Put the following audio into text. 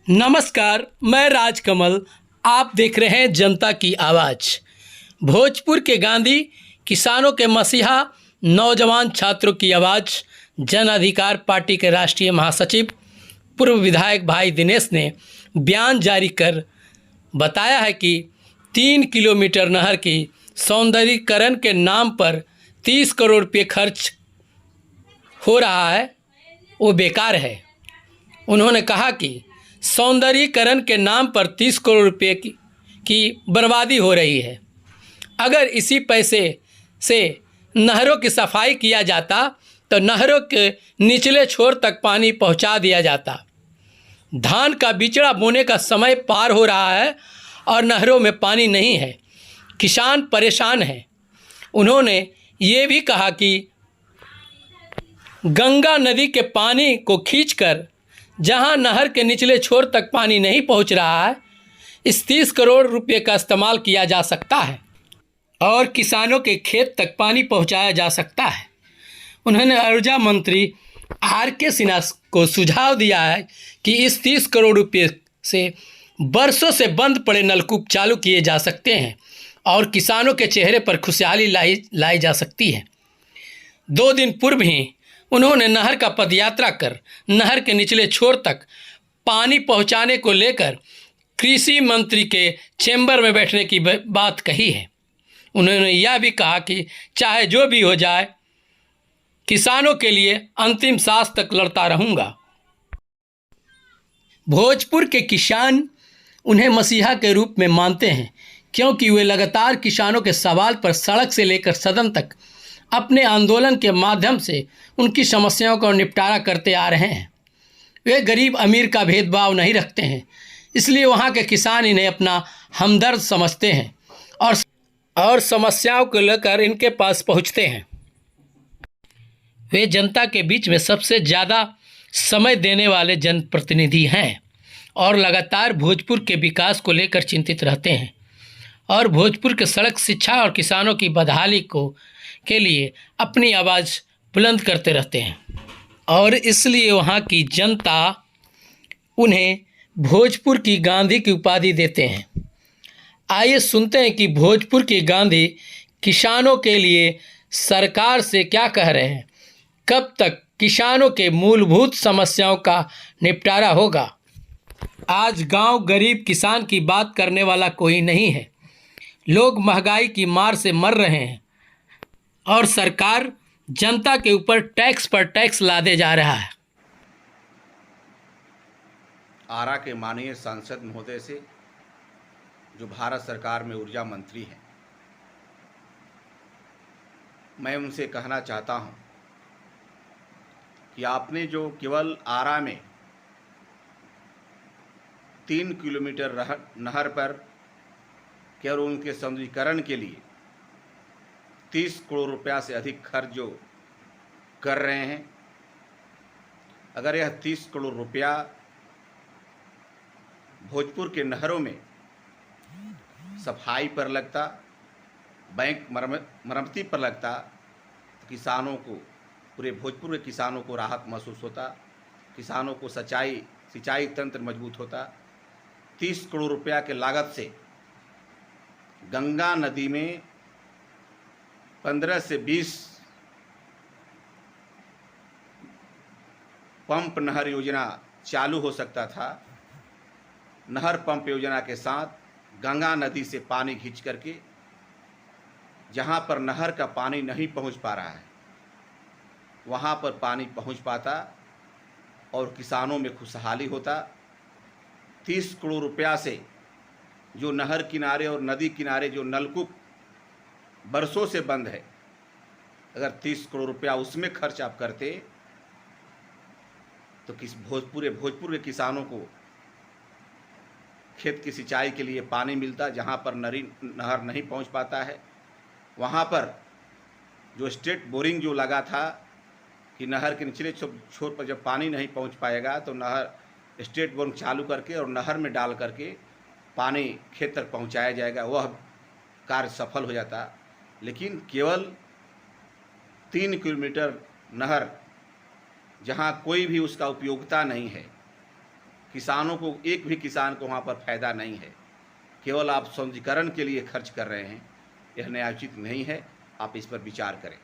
नमस्कार, मैं राजकमल। आप देख रहे हैं जनता की आवाज़। भोजपुर के गांधी, किसानों के मसीहा, नौजवान छात्रों की आवाज़। जन अधिकार पार्टी के राष्ट्रीय महासचिव पूर्व विधायक भाई दिनेश ने बयान जारी कर बताया है कि 3 किलोमीटर नहर की सौंदर्यीकरण के नाम पर 30 करोड़ रुपये खर्च हो रहा है, वो बेकार है। उन्होंने कहा कि सौंदर्यीकरण के नाम पर 30 करोड़ रुपये की बर्बादी हो रही है। अगर इसी पैसे से नहरों की सफाई किया जाता तो नहरों के निचले छोर तक पानी पहुंचा दिया जाता। धान का बिचड़ा बोने का समय पार हो रहा है और नहरों में पानी नहीं है। किसान परेशान हैं। उन्होंने ये भी कहा कि गंगा नदी के पानी को खींचकर जहां नहर के निचले छोर तक पानी नहीं पहुंच रहा है, इस 30 करोड़ रुपए का इस्तेमाल किया जा सकता है और किसानों के खेत तक पानी पहुंचाया जा सकता है। उन्होंने ऊर्जा मंत्री आर.के. सिन्हा को सुझाव दिया है कि इस 30 करोड़ रुपए से बरसों से बंद पड़े नलकूप चालू किए जा सकते हैं और किसानों के चेहरे पर खुशहाली लाई जा सकती है। 2 दिन पूर्व ही उन्होंने नहर का पदयात्रा कर नहर के निचले छोर तक पानी पहुंचाने को लेकर कृषि मंत्री के चैम्बर में बैठने की बात कही है। उन्होंने यह भी कहा कि चाहे जो भी हो जाए, किसानों के लिए अंतिम सांस तक लड़ता रहूंगा। भोजपुर के किसान उन्हें मसीहा के रूप में मानते हैं क्योंकि वे लगातार किसानों के सवाल पर सड़क से लेकर सदन तक अपने आंदोलन के माध्यम से उनकी समस्याओं का निपटारा करते आ रहे हैं। वे गरीब अमीर का भेदभाव नहीं रखते हैं, इसलिए वहाँ के किसान इन्हें अपना हमदर्द समझते हैं और समस्याओं को लेकर इनके पास पहुँचते हैं। वे जनता के बीच में सबसे ज़्यादा समय देने वाले जनप्रतिनिधि हैं और लगातार भोजपुर के विकास को लेकर चिंतित रहते हैं और भोजपुर के सड़क, शिक्षा और किसानों की बदहाली के लिए अपनी आवाज़ बुलंद करते रहते हैं और इसलिए वहाँ की जनता उन्हें भोजपुर की गांधी की उपाधि देते हैं। आइए सुनते हैं कि भोजपुर की गांधी किसानों के लिए सरकार से क्या कह रहे हैं। कब तक किसानों के मूलभूत समस्याओं का निपटारा होगा। आज गांव गरीब किसान की बात करने वाला कोई नहीं है। लोग महंगाई की मार से मर रहे हैं और सरकार जनता के ऊपर टैक्स पर टैक्स लादे जा रहा है। आरा के माननीय सांसद महोदय से, जो भारत सरकार में ऊर्जा मंत्री हैं, मैं उनसे कहना चाहता हूं कि आपने जो केवल आरा में 3 किलोमीटर नहर पर केवल उनके सौंदर्यीकरण के लिए 30 करोड़ रुपया से अधिक खर्च जो कर रहे हैं, अगर यह 30 करोड़ रुपया भोजपुर के नहरों में सफाई पर लगता, बैंक मरम्मती पर लगता, तो किसानों को, पूरे भोजपुर के किसानों को राहत महसूस होता, किसानों को सिंचाई तंत्र मजबूत होता। 30 करोड़ रुपया के लागत से गंगा नदी में 15 से 20 पंप नहर योजना चालू हो सकता था। नहर पंप योजना के साथ गंगा नदी से पानी खींच करके जहां पर नहर का पानी नहीं पहुंच पा रहा है, वहां पर पानी पहुंच पाता और किसानों में खुशहाली होता। 30 करोड़ रुपया से जो नहर किनारे और नदी किनारे जो नलकूप बरसों से बंद है, अगर 30 करोड़ रुपया उसमें खर्च आप करते तो भोजपुर के किसानों को खेत की सिंचाई के लिए पानी मिलता। जहां पर नहर नहीं पहुंच पाता है, वहां पर जो स्टेट बोरिंग जो लगा था कि नहर के निचले छोर पर जब पानी नहीं पहुंच पाएगा तो नहर स्टेट बोरिंग चालू करके और नहर में डाल करके पानी खेत तक पहुंचाया जाएगा, वह कार्य सफल हो जाता। लेकिन केवल 3 किलोमीटर नहर, जहां कोई भी उसका उपयोगिता नहीं है, किसानों को, एक भी किसान को वहाँ पर फायदा नहीं है। केवल आप सौंदर्यीकरण के लिए खर्च कर रहे हैं, यह न्यायोचित नहीं है। आप इस पर विचार करें।